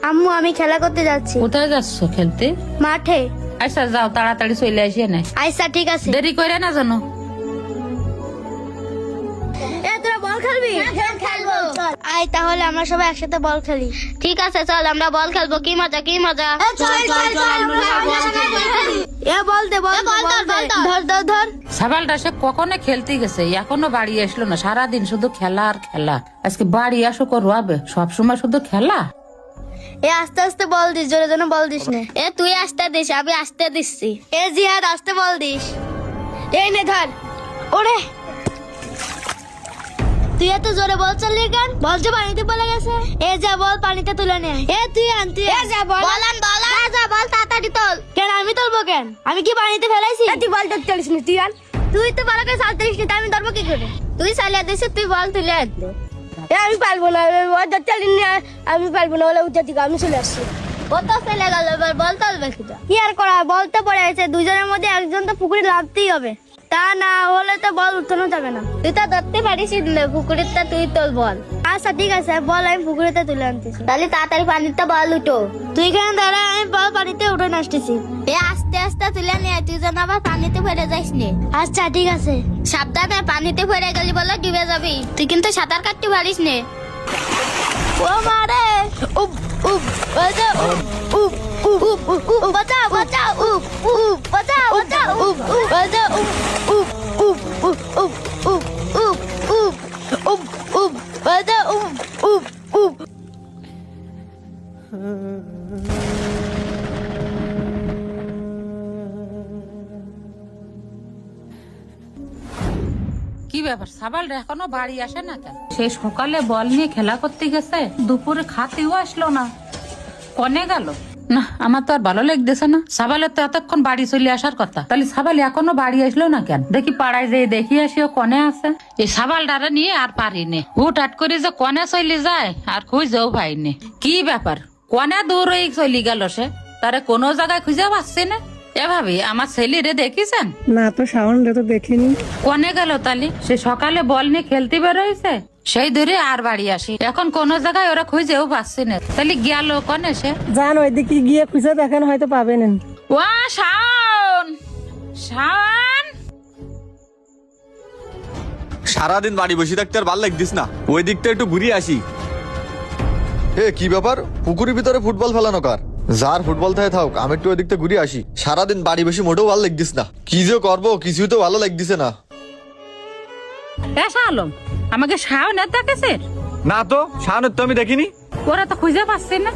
আম্মু আমি খেলা করতে যাচ্ছি। কোথায় যাচ্ছ খেলতে? মাঠে। আচ্ছা যাও, তাড়াতাড়ি চলে আসিয়ে নাই। আচ্ছা ঠিক আছে। দেরি করে না জানো। তোরা বল খেলবি? খেলবো। আয় তাহলে আমরা সবাই একসাথে বল খেলি। ঠিক আছে চল আমরা বল খেলবো। কি মজা কি মজা। বল দে বল ধর ধর ধর। সাবালটা সে কখনো খেলতে গেছে, এখনো বাড়ি আসলো না। সারাদিন শুধু খেলা আর খেলা। আজকে বাড়ি আসো করবে, সবসময় শুধু খেলা। আস্তে আস্তে বল দিস, জোরে জোরে বল দিস না। তুই আস্তে দিস, আমি আস্তে দিচ্ছি। জিহাদ আস্তে বল দিস। এই নে ধর। ওরে তুই এত জোরে বল চালিয়ে কেন? বল যে পানিতে পড়ে গেছে। যা বল পানিতে তুলে নে। তুই আন তুই যা বল যা বল তাড়াতাড়ি তোল। কেন আমি তুলবো কেন? আমি কি পানিতে ফেলাইছি? তুই বল ধরতে পারিস না, তুই আন। তুই তো ভালো করে চালতিস না, আমি ধরবো কি করে? তুই চালিয়ে দিস, তুই বল তুলে আনতে। আমি পারবো না, আমি পারবো না। ওলা উঠে দিকে আমি চলে আসছি। ও তো চলে গেল, এবার বল তুলবে কি আর করা? বল তো পড়ে আছে, দুজনের মধ্যে একজন তো পুকুরে লাভতেই হবে। তা না হলে তো বল উঠানো যাবে না। তুই তো ধরতে পারিস পুকুরেরটা, তুই তোল বল। আচ্ছা ঠিক আছে, বল আমি পুকুরেতে তুলে আনতেছি। তাহলে তাড়াতাড়ি পানিতে বল উঠো। তুই কেন দাঁড়া, আমি বল পানিতে উঠে আসতেছি। আস্তে আস্তে তুলে নে, তুই যেন আবার পানিতে পড়ে যাস নে। আচ্ছা ঠিক আছে। সাবধানে, পানিতে পড়ে গেলি বলে ডুবে যাবি। তুই কিন্তু সাঁতার কাটতে পারিস নে। ও মারে উপ উপ বাঁচা উপ উপ উপ উপ বাঁচা বাঁচা উপ উপ বাঁচা বাঁচা উপ উপ বাঁচা উপ উপ উপ উপ উপ উপ উপ উপ উপ বাঁচা উপ উপ উপ। কি ব্যাপার, সাবাল এখনো বাড়ি আসে না কেন? সে সকালে বল নিয়ে খেলা করতে গেছে, দুপুরে খাতেও আসলো না। কনে গেল? না আমার তো আর ভালো লাগতেছে না। সাবালের তো এতক্ষণ বাড়ি চলে আসার কথা, তাহলে সাবাল এখনো বাড়ি আসলো না কেন? দেখি পাড়ায় যেয়ে দেখি আসি ও কনে আছে। এই সাবালটারে নিয়ে আর পারিনি। হুটহাট করে যে কনে চলে যায় আর খুঁজেও পাইনি। কি ব্যাপার, কনে দূর হয়ে চলে গেল সে? তারে কোনো জায়গায় খুঁজে পাচ্ছি না। এভাবে আমার ছেলেরে দেখিছেন? না তো সাউন্ড তো দেখিনি। কনে গেল তালি? সে সকালে বল নিয়ে খেলতে বেরোইছে, সেই ধরে আর বাড়ি আসি। এখন কোন জায়গায় ওরা খুঁজেও পাচ্ছে না। তাহলে গেল কনে সে? যান ওইদিকে গিয়ে খুঁজে দেখেন, হয়তো পাবেন। ওয়া শাওন, শাওন। সারাদিন বাড়ি বসে থাকতে আর ভালো লাগতিস না? ওই দিকটা একটু ঘুরিয়ে আসি। কি ব্যাপার, পুকুরের ভিতরে ফুটবল ফেলানো কার? যার ফুটবল থাকে থাক, আমি একটু ওই দিকটা ঘুরিয়ে আসি। সারাদিন বাড়ি বসে মোটেও ভালো লাগতিস না। কি যে করবো কিছুই তো ভালো লাগতিছে না। আলম আমাকে শাওনের দেখেছে? না তো, শাহানুর তো আমি দেখিনি। ওরা তো খুঁজে পাচ্ছে না।